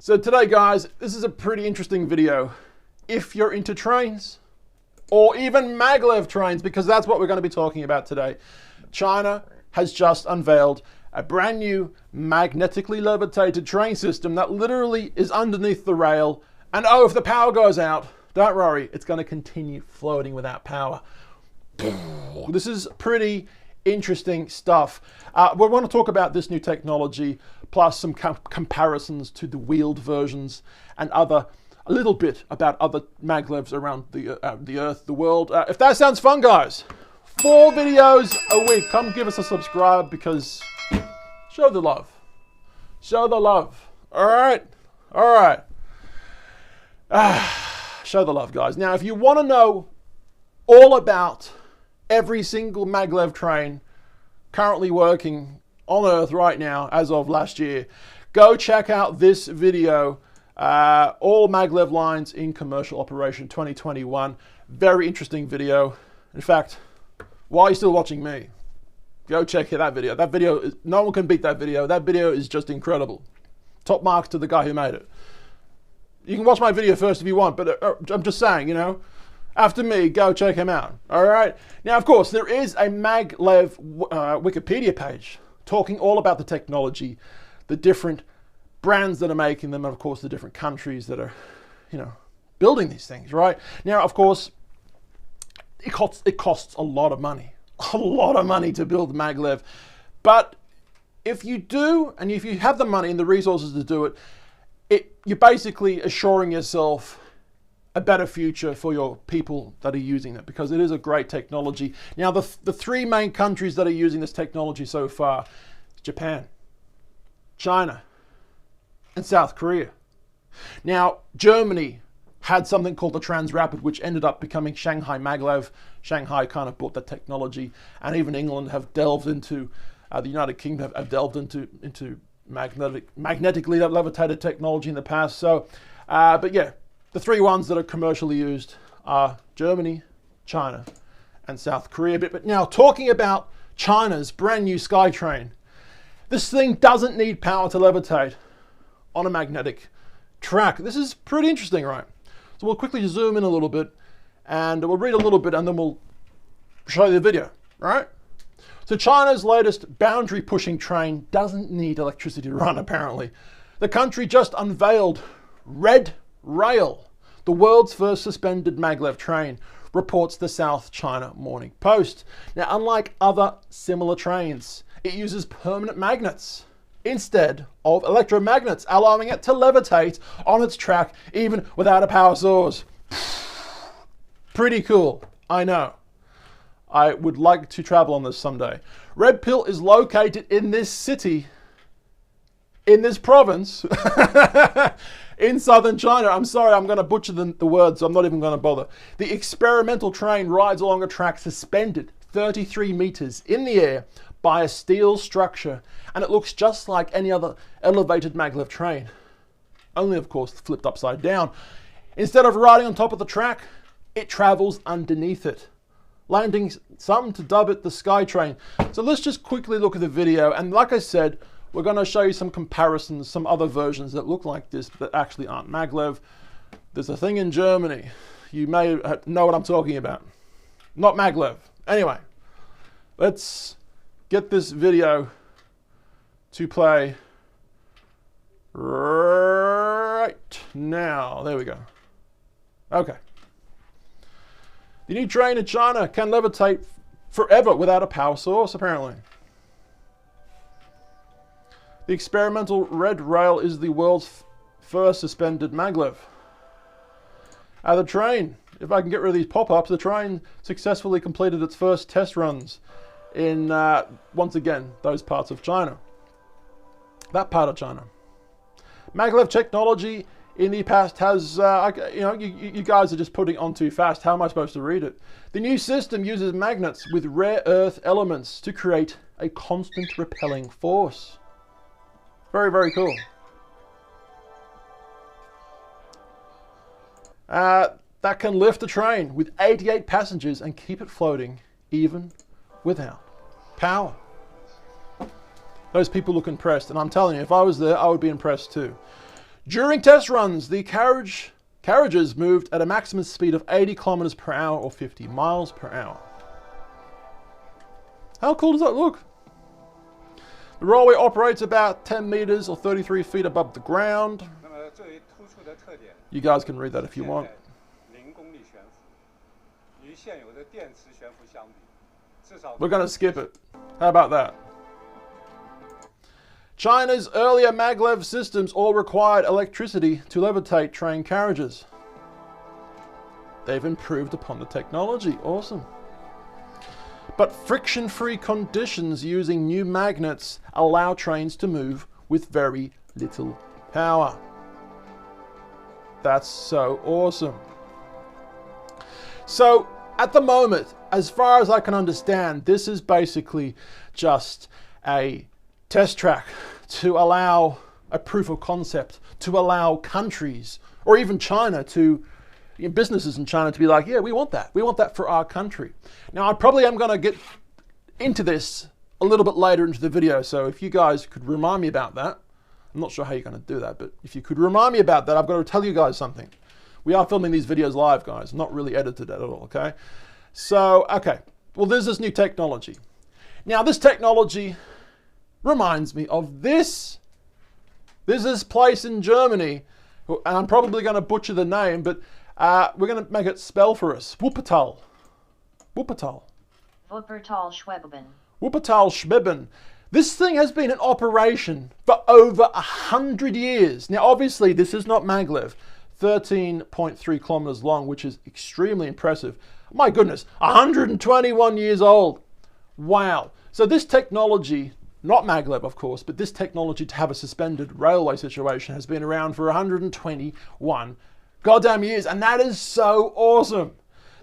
So today, guys, this is a pretty interesting video. If you're into trains, or even maglev trains, because that's what we're going to be talking about today. China has just unveiled a brand new magnetically levitated train system that literally is underneath the rail. And oh, if the power goes out, don't worry, it's going to continue floating without power. This is pretty interesting stuff. We want to talk about this new technology, plus some comparisons to the wheeled versions and a little bit about other maglevs around the earth, the world. If that sounds fun, guys, 4 videos a week. Come give us a subscribe, because show the love. Show the love. All right. All right. Show the love, guys. Now, if you want to know all about every single maglev train currently working on Earth right now, as of last year, go check out this video. All maglev lines in commercial operation 2021. Very interesting video. In fact, why are you still watching me? Go check out that video. That video is, no one can beat that video. That video is just incredible. Top marks to the guy who made it. You can watch my video first if you want, but I'm just saying, you know, after me, go check him out. All right. Now, of course, there is a maglev Wikipedia page talking all about the technology, the different brands that are making them, and of course, the different countries that are, you know, building these things. Right now, of course, it costs a lot of money, to build maglev. But if you do, and if you have the money and the resources to do it, you're basically assuring yourself a better future for your people that are using it, because it is a great technology. Now, the 3 main countries that are using this technology so far: Japan, China, and South Korea. Now, Germany had something called the Transrapid, which ended up becoming Shanghai Maglev. Shanghai kind of bought that technology, and even England have delved into, the United Kingdom have delved into magnetically levitated technology in the past. So, but yeah, the 3 ones that are commercially used are Germany, China, and South Korea. But now, talking about China's brand new Sky Train, this thing doesn't need power to levitate on a magnetic track. This is pretty interesting, right? So we'll quickly zoom in a little bit, and we'll read a little bit, and then we'll show you the video, right? So China's latest boundary-pushing train doesn't need electricity to run, apparently. The country just unveiled Red Rail, the world's first suspended maglev train, reports the South China Morning Post. Now, unlike other similar trains, it uses permanent magnets instead of electromagnets, allowing it to levitate on its track even without a power source. Pretty cool, I know. I would like to travel on this someday. Red Pill is located in this city, in this province, in southern China. I'm sorry, I'm going to butcher the words, so I'm not even going to bother. The experimental train rides along a track suspended 33 meters in the air by a steel structure, and it looks just like any other elevated maglev train, only of course flipped upside down. Instead of riding on top of the track, it travels underneath it, landing some to dub it the Sky Train. So let's just quickly look at the video, and like I said, we're going to show you some comparisons, some other versions that look like this that actually aren't maglev. There's a thing in Germany, you may know what I'm talking about, not maglev. Anyway, let's get this video to play right now. There we go. Okay. The new train in China can levitate forever without a power source, apparently. The experimental Red Rail is the world's first suspended maglev. The train, if I can get rid of these pop-ups, the train successfully completed its first test runs in, once again, those parts of China. That part of China. Maglev technology in the past has, you know, you guys are just putting on too fast. How am I supposed to read it? The new system uses magnets with rare earth elements to create a constant repelling force. Very, very cool. That can lift a train with 88 passengers and keep it floating even without power. Those people look impressed, and I'm telling you, if I was there, I would be impressed too. During test runs, the carriages moved at a maximum speed of 80 kilometers per hour or 50 miles per hour. How cool does that look? The railway operates about 10 meters or 33 feet above the ground. You guys can read that if you want. We're going to skip it. How about that? China's earlier maglev systems all required electricity to levitate train carriages. They've improved upon the technology. Awesome. But friction-free conditions using new magnets allow trains to move with very little power. That's so awesome. So, at the moment, as far as I can understand, this is basically just a test track to allow a proof of concept, to allow countries, or even China to, businesses in China to be like, yeah, we want that. We want that for our country. Now, I probably am going to get into this a little bit later into the video, so if you guys could remind me about that. I'm not sure how you're going to do that, but if you could remind me about that, I've got to tell you guys something. We are filming these videos live, guys, not really edited at all, okay? So, okay, well, there's this new technology. Now, this technology reminds me of this. There's this place in Germany, and I'm probably going to butcher the name, but we're going to make it spell for us. Wuppertal. Wuppertal. Wuppertal-Schweben. Wuppertal-Schweben. This thing has been in operation for over 100 years. Now, obviously, this is not maglev. 13.3 kilometers long, which is extremely impressive. My goodness, 121 years old. Wow. So this technology, not maglev, of course, but this technology to have a suspended railway situation has been around for 121 goddamn years, and that is so awesome.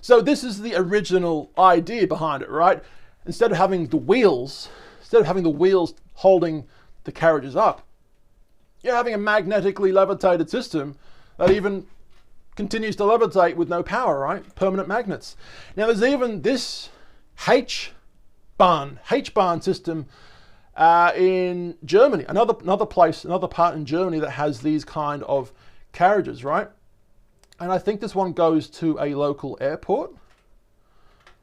So this is the original idea behind it, right? Instead of having the wheels holding the carriages up, you're having a magnetically levitated system that even continues to levitate with no power, right? Permanent magnets. Now there's even this H-Bahn system in Germany, another part in Germany that has these kind of carriages, right? And I think this one goes to a local airport.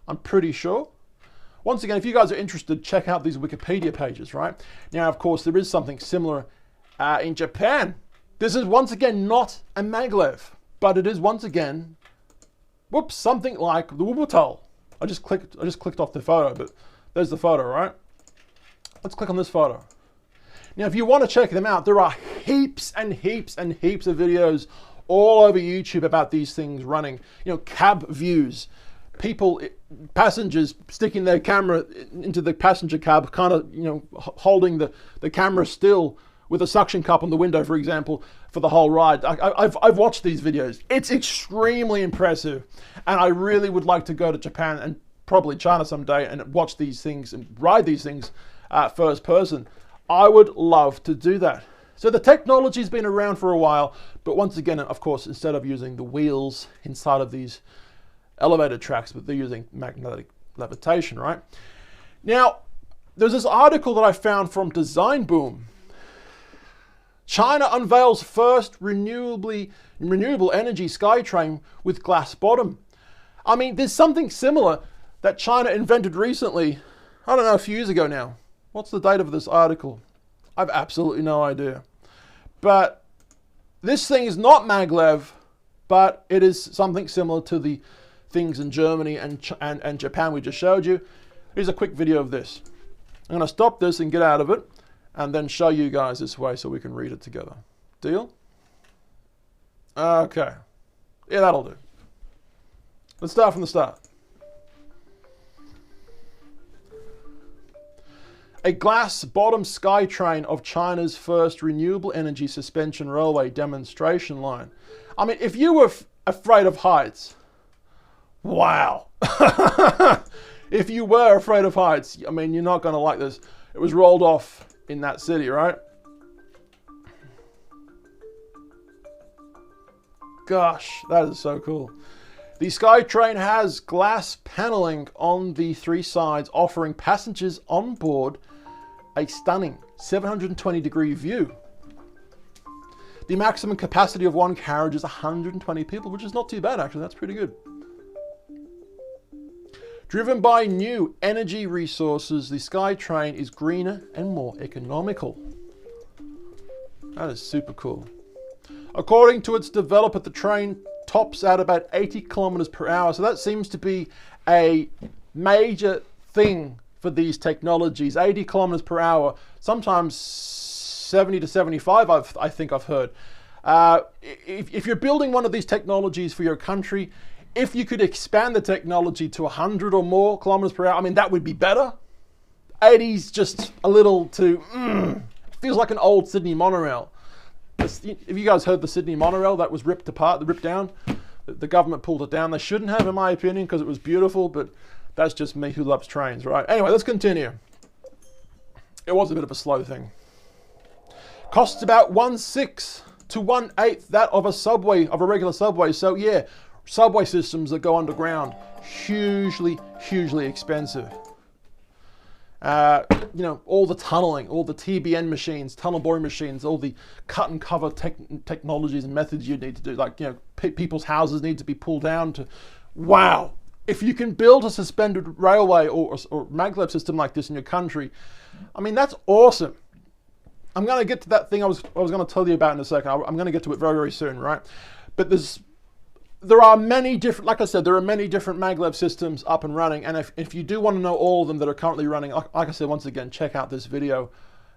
I'm pretty sure. Once again, if you guys are interested, check out these Wikipedia pages, right? Now, of course, there is something similar in Japan. This is once again not a maglev, but it is once again, whoops, something like the Wuppertal. I just clicked off the photo, but there's the photo, right? Let's click on this photo. Now, if you want to check them out, there are heaps and heaps and heaps of videos all over YouTube about these things running. You know, cab views. People, passengers sticking their camera into the passenger cab, kind of, you know, holding the camera still with a suction cup on the window, for example, for the whole ride. I've watched these videos. It's extremely impressive. And I really would like to go to Japan and probably China someday and watch these things and ride these things first person. I would love to do that. So the technology's been around for a while, but once again, of course, instead of using the wheels inside of these elevated tracks, but they're using magnetic levitation, right? Now, there's this article that I found from Design Boom. China unveils first renewable energy sky train with glass bottom. I mean, there's something similar that China invented recently, I don't know, a few years ago now. What's the date of this article? I've absolutely no idea. But this thing is not maglev, but it is something similar to the things in Germany and Japan we just showed you. Here's a quick video of this. I'm going to stop this and get out of it, and then show you guys this way so we can read it together. Deal? Okay. Yeah, that'll do. Let's start from the start. A glass-bottom sky train of China's first renewable energy suspension railway demonstration line. I mean, if you were afraid of heights, wow. If you were afraid of heights, I mean, you're not going to like this. It was rolled off in that city, right? Gosh, that is so cool. The SkyTrain has glass paneling on the three sides, offering passengers on board a stunning 720-degree view. The maximum capacity of one carriage is 120 people, which is not too bad actually. That's pretty good. Driven by new energy resources, the Sky Train is greener and more economical. That is super cool. According to its developer, the train tops out about 80 kilometers per hour. So that seems to be a major thing for these technologies. 80 kilometers per hour, sometimes 70 to 75, I think I've heard. If you're building one of these technologies for your country, if you could expand the technology to 100 or more kilometers per hour, I mean, that would be better. 80's just a little too, feels like an old Sydney monorail. Have you guys heard the Sydney monorail that was ripped apart, ripped down? The government pulled it down. They shouldn't have, in my opinion, because it was beautiful, but that's just me who loves trains, right? Anyway, let's continue. It was a bit of a slow thing. Costs about 1/6 to 1/8 that of a subway, of a regular subway. So yeah, subway systems that go underground, hugely expensive. You know, all the tunneling, all the TBN machines, tunnel boring machines, all the cut and cover technologies and methods you need to do. Like, you know, people's houses need to be pulled down to, wow. If you can build a suspended railway or maglev system like this in your country, I mean, that's awesome. I'm going to get to that thing I was going to tell you about in a second. I'm going to get to it very soon, right? But there are many different, like I said, there are many different maglev systems up and running. And if you do want to know all of them that are currently running, like I said, once again, check out this video.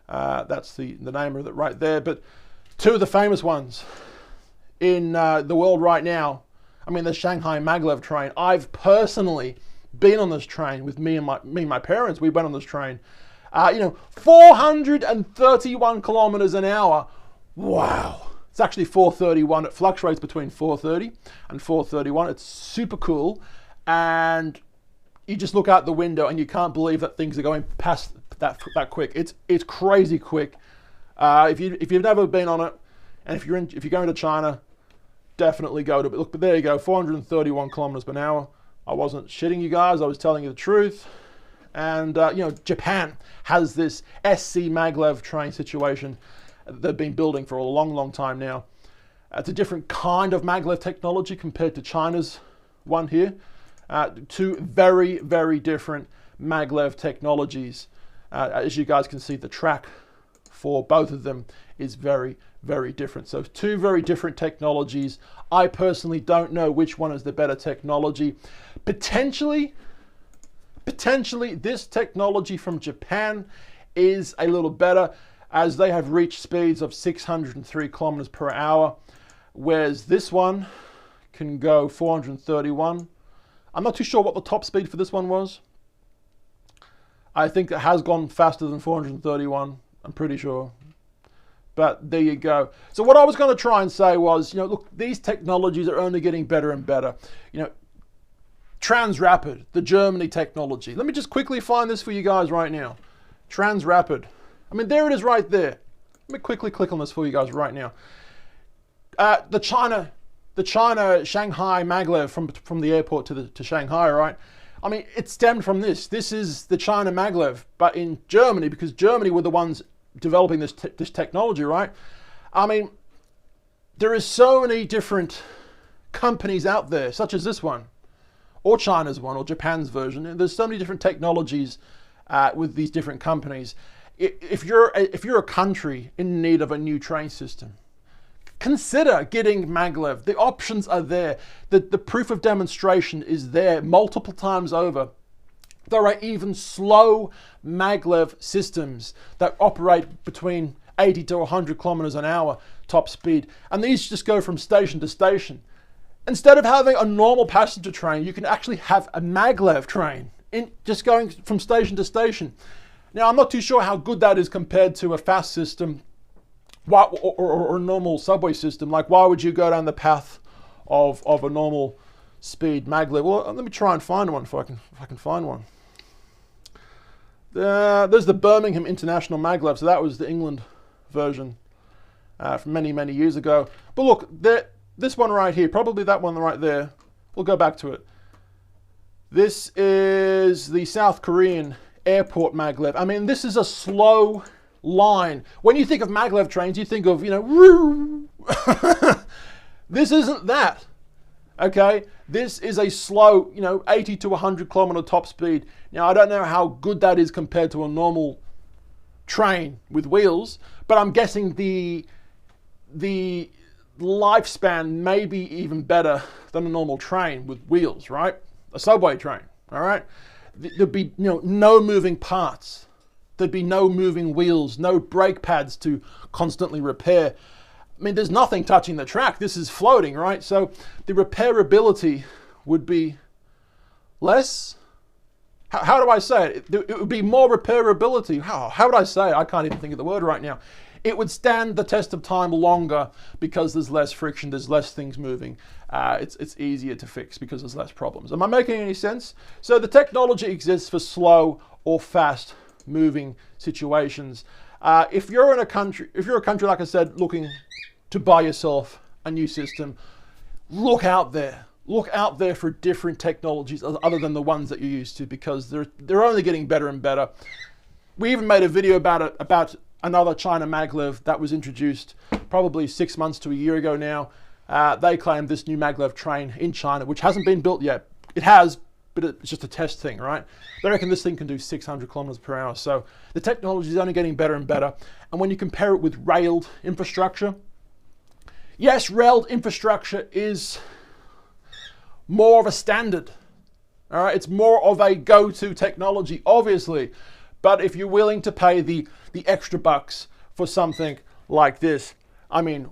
That's the name of it right there. But two of the famous ones in the world right now, I mean, the Shanghai Maglev train. I've personally been on this train with me and my parents. We went on this train. 431 kilometers an hour. Wow. It's actually 431. It fluctuates between 430 and 431. It's super cool. And you just look out the window and you can't believe that things are going past that quick. It's crazy quick. If you've never been on it, and if you're going to China, definitely go to it. Look, but there you go, 431 kilometers per hour. I wasn't shitting you guys. I was telling you the truth. And Japan has this SC Maglev train situation they've been building for a long time now. It's a different kind of maglev technology compared to China's one here. Two very different maglev technologies. As you guys can see, the track for both of them is very different. So two very different technologies. I personally don't know which one is the better technology. Potentially this technology from Japan is a little better, as they have reached speeds of 603 kilometers per hour, whereas this one can go 431. I'm not too sure what the top speed for this one was. I think it has gone faster than 431, I'm pretty sure. But there you go. So what I was going to try and say was, look, these technologies are only getting better and better. Transrapid, the Germany technology. Let me just quickly find this for you guys right now. Transrapid. I mean, there it is right there. Let me quickly click on this for you guys right now. The China Shanghai Maglev from the airport to Shanghai, right? I mean, it stemmed from this. This is the China Maglev, but in Germany, because Germany were the ones developing this technology, right? I mean, there is so many different companies out there, such as this one, or China's one, or Japan's version. And there's so many different technologies with these different companies. If you're a country in need of a new train system, consider getting maglev. The options are there. The proof of demonstration is there multiple times over. There are even slow maglev systems that operate between 80 to 100 kilometers an hour top speed. And these just go from station to station. Instead of having a normal passenger train, you can actually have a maglev train just going from station to station. Now, I'm not too sure how good that is compared to a fast system or a normal subway system. Like, why would you go down the path of a normal speed maglev? Well, let me try and find one if I can find one. There's the Birmingham International Maglev. So that was the England version from many years ago. But look, this one right here, probably that one right there. We'll go back to it. This is the South Korean airport maglev. I mean, this is a slow line. When you think of maglev trains, you think of, This isn't that. Okay, this is a slow, 80 to 100 kilometer top speed. Now, I don't know how good that is compared to a normal train with wheels, but I'm guessing the lifespan may be even better than a normal train with wheels, right? A subway train, all right? There'd be, no moving parts. There'd be no moving wheels, no brake pads to constantly repair. I mean, there's nothing touching the track. This is floating, right? So the repairability would be less. How do I say it? It would be more repairability. How would I say it? I can't even think of the word right now. It would stand the test of time longer because there's less friction, there's less things moving. It's easier to fix because there's less problems. Am I making any sense? So the technology exists for slow or fast moving situations. If you're a country, like I said, looking to buy yourself a new system, look out there. Look out there for different technologies other than the ones that you're used to, because they're only getting better and better. We even made a video about another China maglev that was introduced probably 6 months to a year ago now. They claim this new maglev train in China, which hasn't been built yet. It has, but it's just a test thing, right? They reckon this thing can do 600 kilometers per hour. So the technology is only getting better and better. And when you compare it with railed infrastructure, yes, railed infrastructure is more of a standard. All right, it's more of a go-to technology, obviously. But if you're willing to pay the extra bucks for something like this, I mean,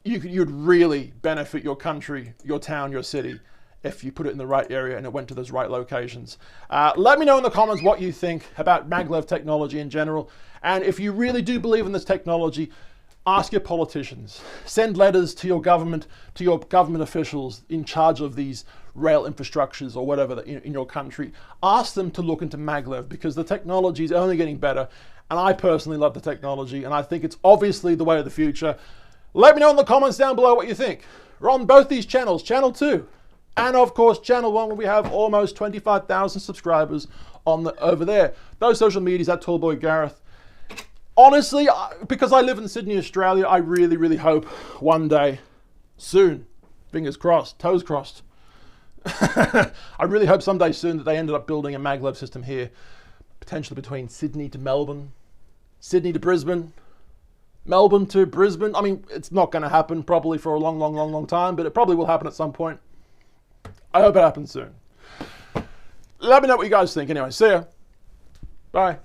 you'd really benefit your country, your town, your city, if you put it in the right area and it went to those right locations. Let me know in the comments what you think about maglev technology in general. And if you really do believe in this technology, ask your politicians. Send letters to your government officials in charge of these rail infrastructures or whatever in your country. Ask them to look into maglev, because the technology is only getting better. And I personally love the technology, and I think it's obviously the way of the future. Let me know in the comments down below what you think. We're on both these channels, channel 2 and of course channel 1, where we have almost 25,000 subscribers over there. Those social medias at Tallboy Gareth. Honestly, because I live in Sydney, Australia, I really, really hope one day, soon, fingers crossed, toes crossed, I really hope someday soon that they ended up building a maglev system here, potentially between Sydney to Melbourne, Sydney to Brisbane, Melbourne to Brisbane. I mean, it's not going to happen probably for a long, long, long, long time, but it probably will happen at some point. I hope it happens soon. Let me know what you guys think. Anyway, see ya. Bye.